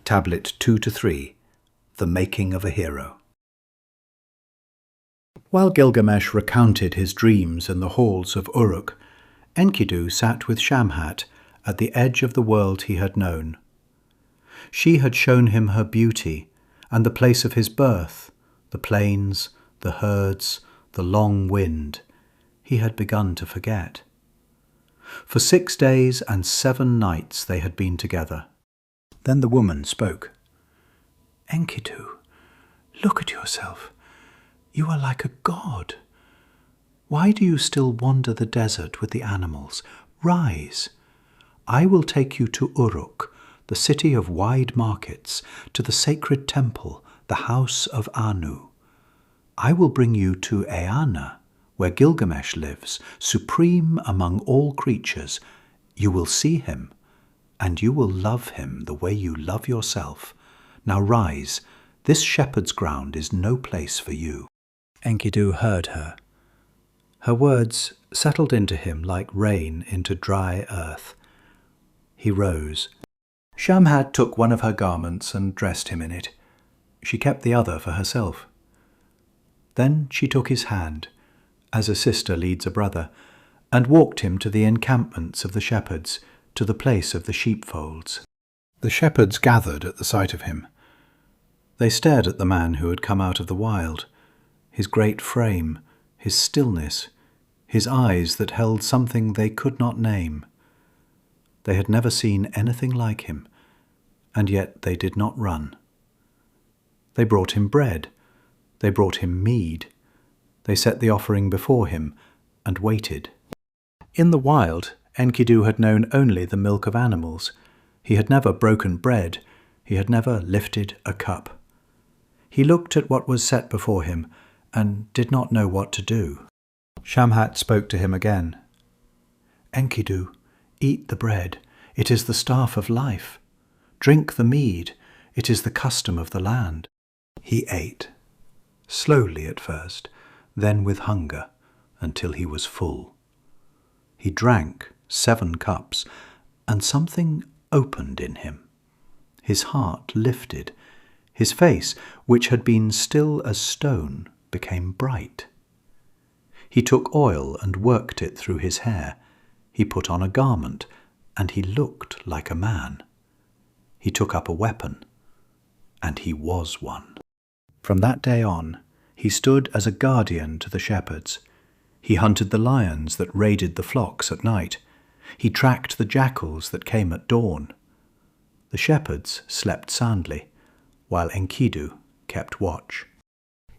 Tablet 2-3, The Making of a Hero. While Gilgamesh recounted his dreams in the halls of Uruk, Enkidu sat with Shamhat at the edge of the world he had known. She had shown him her beauty and the place of his birth, the plains, the herds, the long wind. He had begun to forget. For 6 days and 7 nights they had been together. Then the woman spoke. "Enkidu, look at yourself. You are like a god. Why do you still wander the desert with the animals? Rise. I will take you to Uruk, the city of wide markets, to the sacred temple, the house of Anu. I will bring you to Eanna, where Gilgamesh lives, supreme among all creatures. You will see him, and you will love him the way you love yourself. Now rise, this shepherd's ground is no place for you." Enkidu heard her. Her words settled into him like rain into dry earth. He rose. Shamhat took one of her garments and dressed him in it. She kept the other for herself. Then she took his hand, as a sister leads a brother, and walked him to the encampments of the shepherds, to the place of the sheepfolds. The shepherds gathered at the sight of him. They stared at the man who had come out of the wild, his great frame, his stillness, his eyes that held something they could not name. They had never seen anything like him, and yet they did not run. They brought him bread, they brought him mead, they set the offering before him, and waited. In the wild, Enkidu had known only the milk of animals. He had never broken bread, he had never lifted a cup. He looked at what was set before him, and did not know what to do. Shamhat spoke to him again. "Enkidu, eat the bread, it is the staff of life. Drink the mead, it is the custom of the land." He ate, slowly at first, then with hunger, until he was full. He drank 7 cups, and something opened in him. His heart lifted. His face, which had been still as stone, became bright. He took oil and worked it through his hair. He put on a garment, and he looked like a man. He took up a weapon, and he was one. From that day on, he stood as a guardian to the shepherds. He hunted the lions that raided the flocks at night. He tracked the jackals that came at dawn. The shepherds slept soundly, while Enkidu kept watch.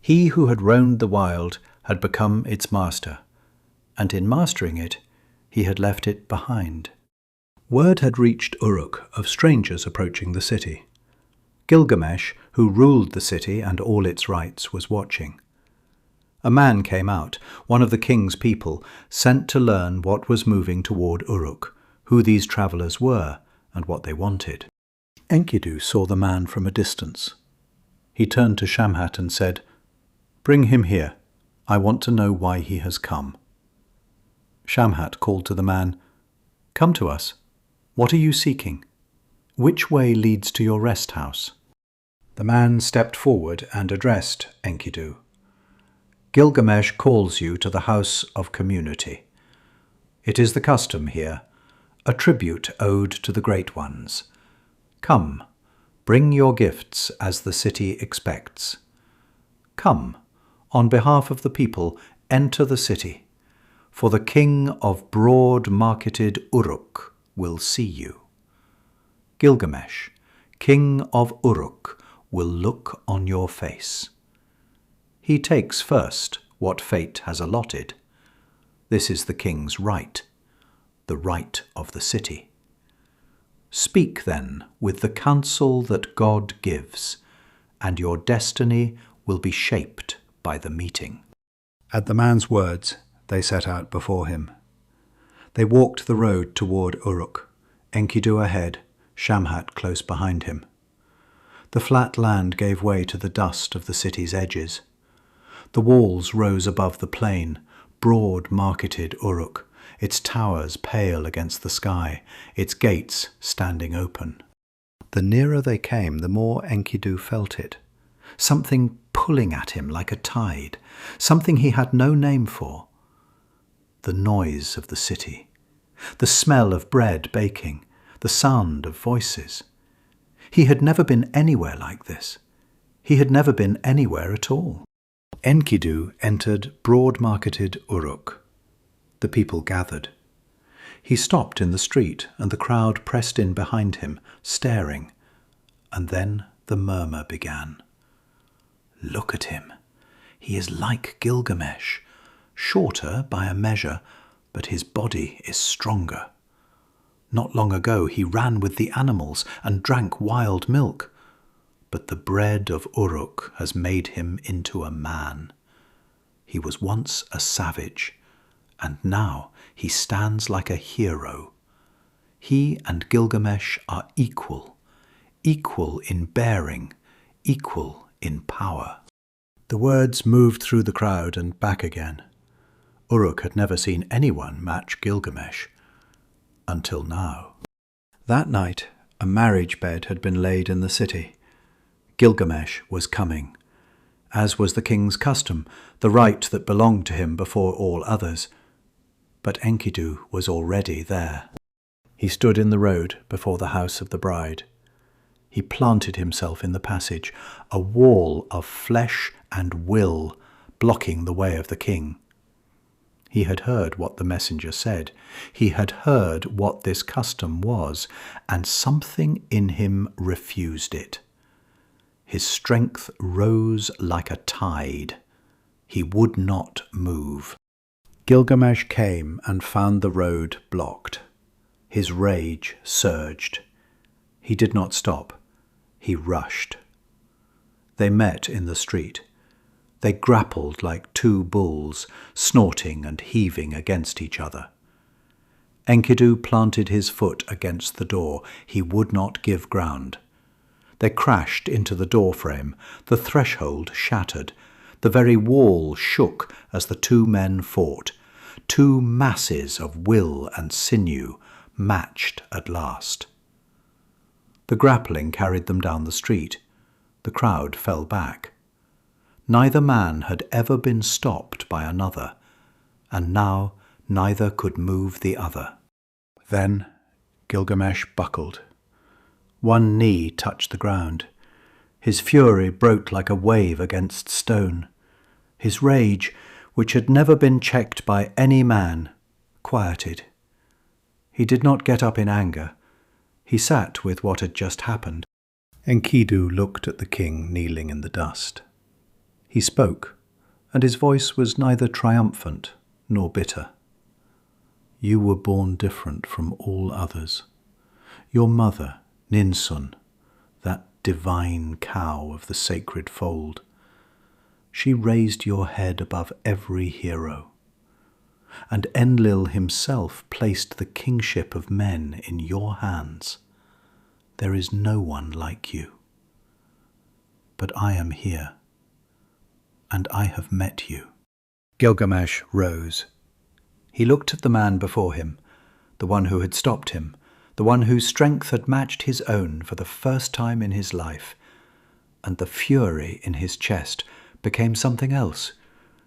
He who had roamed the wild had become its master, and in mastering it, he had left it behind. Word had reached Uruk of strangers approaching the city. Gilgamesh, who ruled the city and all its rights, was watching. A man came out, one of the king's people, sent to learn what was moving toward Uruk, who these travellers were, and what they wanted. Enkidu saw the man from a distance. He turned to Shamhat and said, "Bring him here. I want to know why he has come." Shamhat called to the man, "Come to us. What are you seeking? Which way leads to your rest house?" The man stepped forward and addressed Enkidu. "Gilgamesh calls you to the house of community. It is the custom here, a tribute owed to the great ones. Come, bring your gifts as the city expects. Come, on behalf of the people, enter the city, for the king of broad-marketed Uruk will see you. Gilgamesh, king of Uruk, will look on your face. He takes first what fate has allotted. This is the king's right, the right of the city. Speak then with the counsel that God gives, and your destiny will be shaped by the meeting." At the man's words, they set out before him. They walked the road toward Uruk, Enkidu ahead, Shamhat close behind him. The flat land gave way to the dust of the city's edges. The walls rose above the plain, broad-marketed Uruk, its towers pale against the sky, its gates standing open. The nearer they came, the more Enkidu felt it. Something pulling at him like a tide, something he had no name for. The noise of the city, the smell of bread baking, the sound of voices. He had never been anywhere like this. He had never been anywhere at all. Enkidu entered broad-marketed Uruk. The people gathered. He stopped in the street, and the crowd pressed in behind him, staring. And then the murmur began. Look at him. He is like Gilgamesh, shorter by a measure, but his body is stronger. Not long ago he ran with the animals and drank wild milk, but the bread of Uruk has made him into a man. He was once a savage, and now he stands like a hero. He and Gilgamesh are equal, equal in bearing, equal in power. The words moved through the crowd and back again. Uruk had never seen anyone match Gilgamesh, until now. That night, a marriage bed had been laid in the city. Gilgamesh was coming, as was the king's custom, the right that belonged to him before all others. But Enkidu was already there. He stood in the road before the house of the bride. He planted himself in the passage, a wall of flesh and will blocking the way of the king. He had heard what the messenger said. He had heard what this custom was, and something in him refused it. His strength rose like a tide. He would not move. Gilgamesh came and found the road blocked. His rage surged. He did not stop. He rushed. They met in the street. They grappled like two bulls, snorting and heaving against each other. Enkidu planted his foot against the door. He would not give ground. They crashed into the doorframe. The threshold shattered. The very wall shook as the two men fought. Two masses of will and sinew matched at last. The grappling carried them down the street. The crowd fell back. Neither man had ever been stopped by another, and now neither could move the other. Then Gilgamesh buckled. One knee touched the ground. His fury broke like a wave against stone. His rage, which had never been checked by any man, quieted. He did not get up in anger. He sat with what had just happened. Enkidu looked at the king kneeling in the dust. He spoke, and his voice was neither triumphant nor bitter. You were born different from all others. Your mother, Ninsun, that divine cow of the sacred fold, she raised your head above every hero. And Enlil himself placed the kingship of men in your hands. There is no one like you. But I am here, and I have met you. Gilgamesh rose. He looked at the man before him, the one who had stopped him, the one whose strength had matched his own for the first time in his life, and the fury in his chest became something else,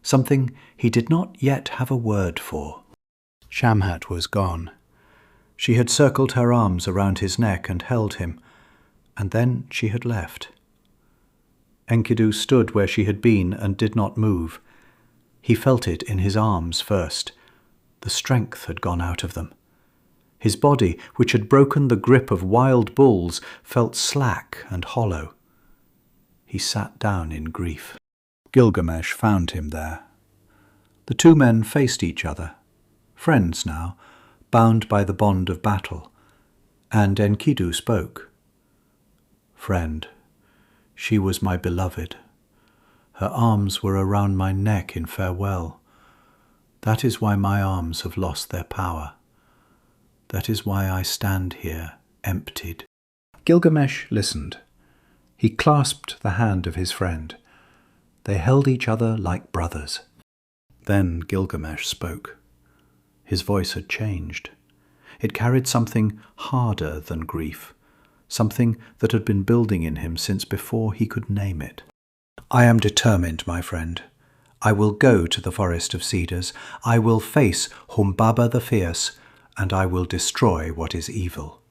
something he did not yet have a word for. Shamhat was gone. She had circled her arms around his neck and held him, and then she had left. Enkidu stood where she had been and did not move. He felt it in his arms first. The strength had gone out of them. His body, which had broken the grip of wild bulls, felt slack and hollow. He sat down in grief. Gilgamesh found him there. The two men faced each other, friends now, bound by the bond of battle, and Enkidu spoke. Friend, she was my beloved. Her arms were around my neck in farewell. That is why my arms have lost their power. That is why I stand here, emptied. Gilgamesh listened. He clasped the hand of his friend. They held each other like brothers. Then Gilgamesh spoke. His voice had changed. It carried something harder than grief, something that had been building in him since before he could name it. "I am determined, my friend. I will go to the Forest of Cedars. I will face Humbaba the Fierce, and I will destroy what is evil.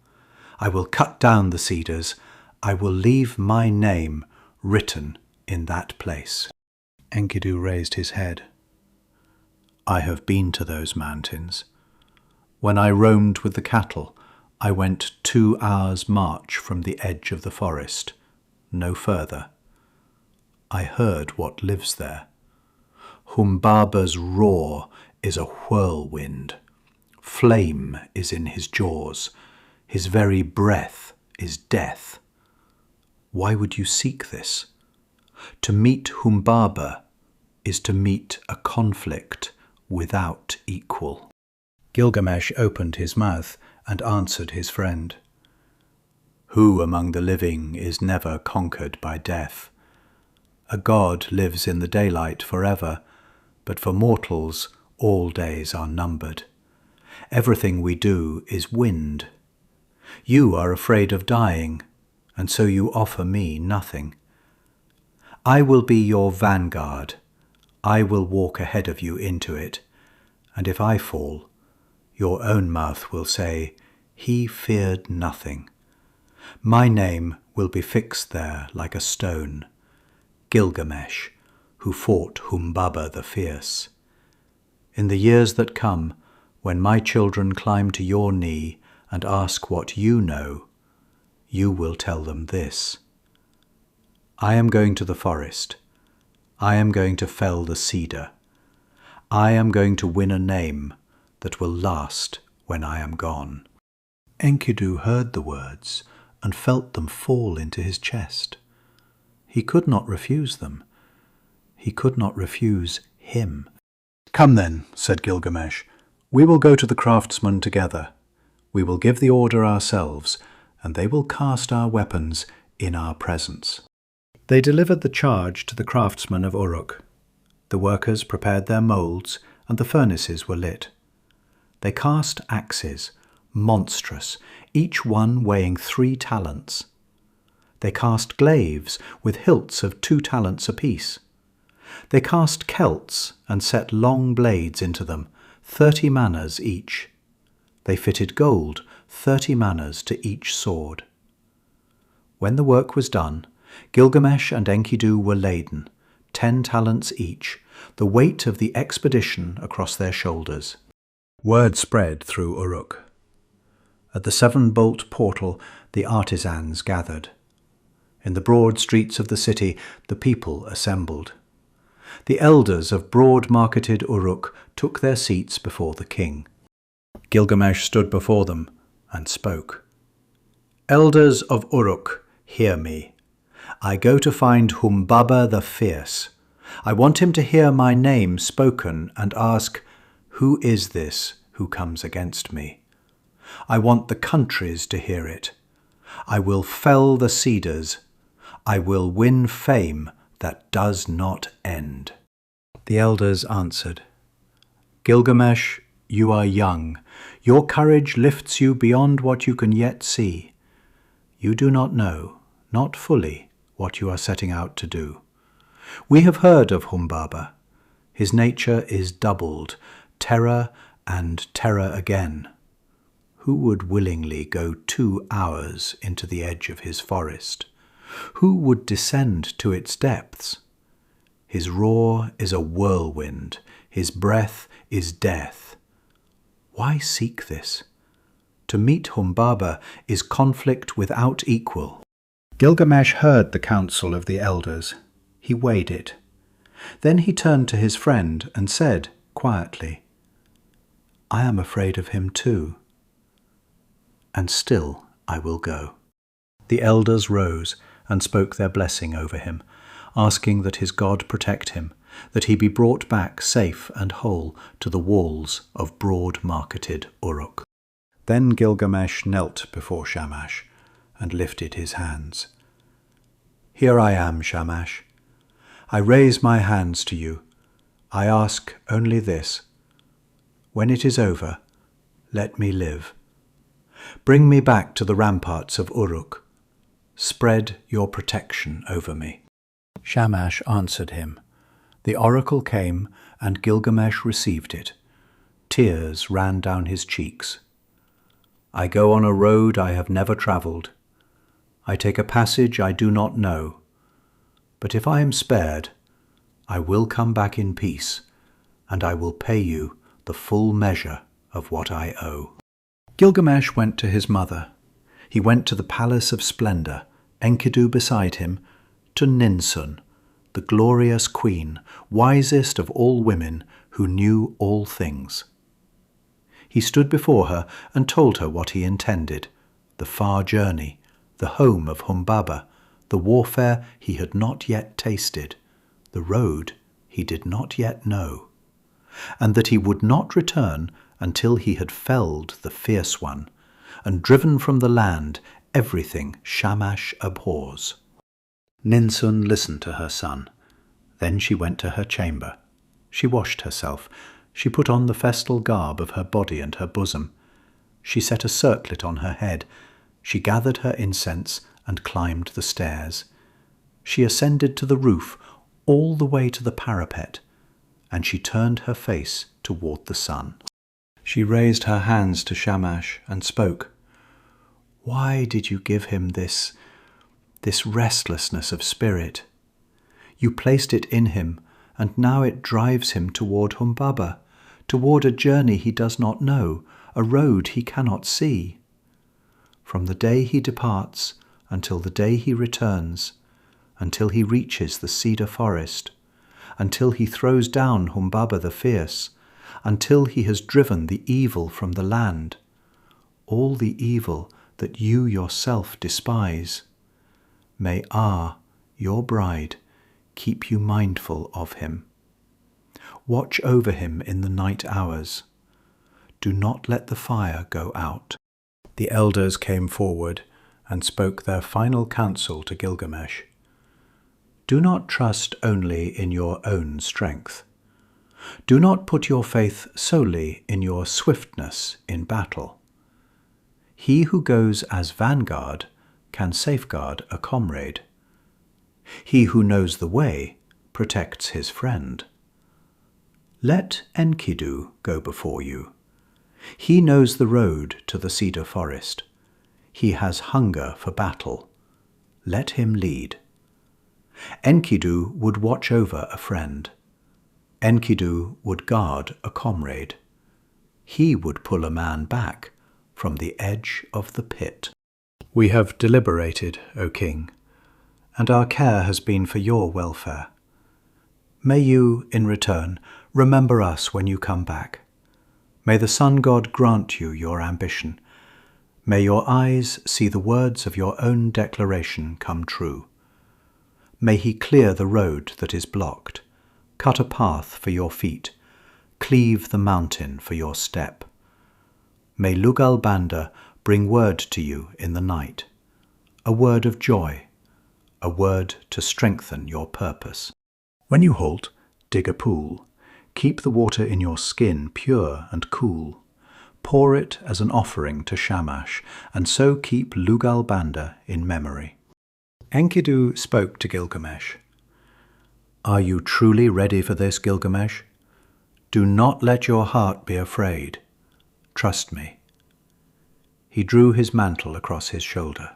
I will cut down the cedars. I will leave my name written in that place." Enkidu raised his head. "I have been to those mountains. When I roamed with the cattle, I went 2 hours' march from the edge of the forest, no further. I heard what lives there. Humbaba's roar is a whirlwind. Flame is in his jaws. His very breath is death. Why would you seek this? To meet Humbaba is to meet a conflict without equal." Gilgamesh opened his mouth and answered his friend. "Who among the living is never conquered by death? A god lives in the daylight forever, but for mortals all days are numbered. Everything we do is wind. You are afraid of dying, and so you offer me nothing. I will be your vanguard. I will walk ahead of you into it, and if I fall, your own mouth will say, 'He feared nothing.' My name will be fixed there like a stone, Gilgamesh, who fought Humbaba the Fierce. In the years that come, when my children climb to your knee and ask what you know, you will tell them this: I am going to the forest. I am going to fell the cedar. I am going to win a name that will last when I am gone." Enkidu heard the words and felt them fall into his chest. He could not refuse them. He could not refuse him. "Come then," said Gilgamesh. "We will go to the craftsmen together. We will give the order ourselves, and they will cast our weapons in our presence." They delivered the charge to the craftsmen of Uruk. The workers prepared their moulds, and the furnaces were lit. They cast axes, monstrous, each one weighing 3 talents. They cast glaives with hilts of 2 talents apiece. They cast celts and set long blades into them, 30 manas each. They fitted gold, 30 manas to each sword. When the work was done, Gilgamesh and Enkidu were laden, 10 talents each, the weight of the expedition across their shoulders. Word spread through Uruk. At the 7-bolt portal the artisans gathered. In the broad streets of the city the people assembled. The elders of broad-marketed Uruk took their seats before the king. Gilgamesh stood before them and spoke. "Elders of Uruk, hear me. I go to find Humbaba the Fierce. I want him to hear my name spoken and ask, 'Who is this who comes against me?' I want the countries to hear it. I will fell the cedars. I will win fame that does not end." The elders answered, "Gilgamesh, you are young. Your courage lifts you beyond what you can yet see. You do not know, not fully, what you are setting out to do. We have heard of Humbaba. His nature is doubled, terror and terror again. Who would willingly go 2 hours into the edge of his forest? Who would descend to its depths? His roar is a whirlwind. His breath is death. Why seek this? To meet Humbaba is conflict without equal." Gilgamesh heard the counsel of the elders. He weighed it. Then he turned to his friend and said quietly, "I am afraid of him too. And still I will go." The elders rose and spoke their blessing over him, asking that his God protect him, that he be brought back safe and whole to the walls of broad-marketed Uruk. Then Gilgamesh knelt before Shamash and lifted his hands. "Here I am, Shamash. I raise my hands to you. I ask only this. When it is over, let me live. Bring me back to the ramparts of Uruk, spread your protection over me." Shamash answered him. The oracle came, and Gilgamesh received it. Tears ran down his cheeks. "I go on a road I have never travelled. I take a passage I do not know. But if I am spared, I will come back in peace, and I will pay you the full measure of what I owe." Gilgamesh went to his mother. He went to the palace of splendor, Enkidu beside him, to Ninsun, the glorious queen, wisest of all women who knew all things. He stood before her and told her what he intended, the far journey, the home of Humbaba, the warfare he had not yet tasted, the road he did not yet know, and that he would not return until he had felled the fierce one, and driven from the land everything Shamash abhors. Ninsun listened to her son. Then she went to her chamber. She washed herself. She put on the festal garb of her body and her bosom. She set a circlet on her head. She gathered her incense and climbed the stairs. She ascended to the roof, all the way to the parapet, and she turned her face toward the sun. She raised her hands to Shamash and spoke. "Why did you give him this restlessness of spirit? You placed it in him, and now it drives him toward Humbaba, toward a journey he does not know, a road he cannot see. From the day he departs until the day he returns, until he reaches the Cedar Forest, until he throws down Humbaba the fierce, until he has driven the evil from the land, all the evil that you yourself despise. May your bride, keep you mindful of him. Watch over him in the night hours. Do not let the fire go out." The elders came forward and spoke their final counsel to Gilgamesh. "Do not trust only in your own strength. Do not put your faith solely in your swiftness in battle. He who goes as vanguard can safeguard a comrade. He who knows the way protects his friend. Let Enkidu go before you. He knows the road to the Cedar Forest. He has hunger for battle. Let him lead. Enkidu would watch over a friend. Enkidu would guard a comrade. He would pull a man back from the edge of the pit." "We have deliberated, O king, and our care has been for your welfare. May you, in return, remember us when you come back. May the sun god grant you your ambition. May your eyes see the words of your own declaration come true. May he clear the road that is blocked, cut a path for your feet, cleave the mountain for your step. May Lugalbanda bring word to you in the night, a word of joy, a word to strengthen your purpose. When you halt, dig a pool. Keep the water in your skin pure and cool. Pour it as an offering to Shamash, and so keep Lugalbanda in memory." Enkidu spoke to Gilgamesh. "Are you truly ready for this, Gilgamesh? Do not let your heart be afraid. Trust me." He drew his mantle across his shoulder.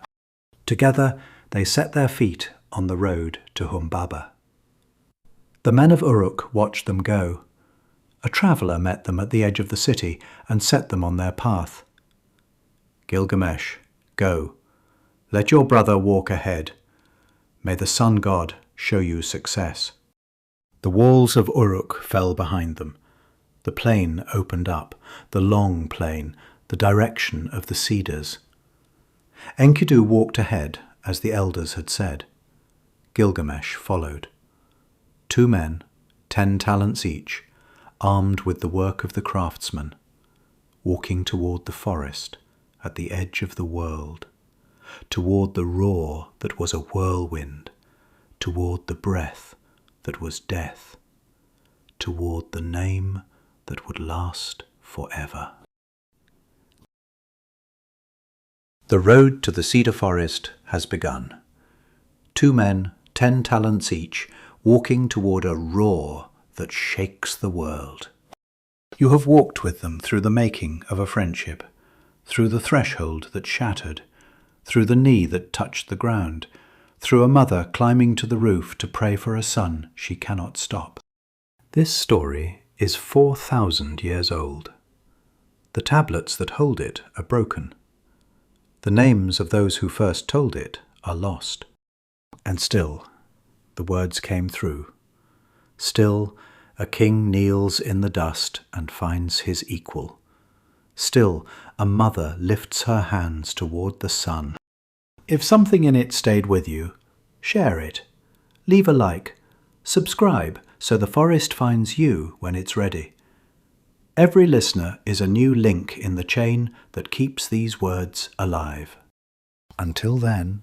Together they set their feet on the road to Humbaba. The men of Uruk watched them go. A traveller met them at the edge of the city and set them on their path. "Gilgamesh, go. Let your brother walk ahead. May the sun god show you success." The walls of Uruk fell behind them. The plain opened up, the long plain, the direction of the cedars. Enkidu walked ahead, as the elders had said. Gilgamesh followed. 2 men, 10 talents each, armed with the work of the craftsman, walking toward the forest at the edge of the world, toward the roar that was a whirlwind, toward the breath that was death, toward the name that would last forever. The road to the Cedar Forest has begun. 2 men, 10 talents each, walking toward a roar that shakes the world. You have walked with them through the making of a friendship, through the threshold that shattered, through the knee that touched the ground, through a mother climbing to the roof to pray for a son she cannot stop. This story is 4,000 years old. The tablets that hold it are broken. The names of those who first told it are lost. And still, the words came through. Still, a king kneels in the dust and finds his equal. Still, a mother lifts her hands toward the sun. If something in it stayed with you, share it. Leave a like. Subscribe so the forest finds you when it's ready. Every listener is a new link in the chain that keeps these words alive. Until then,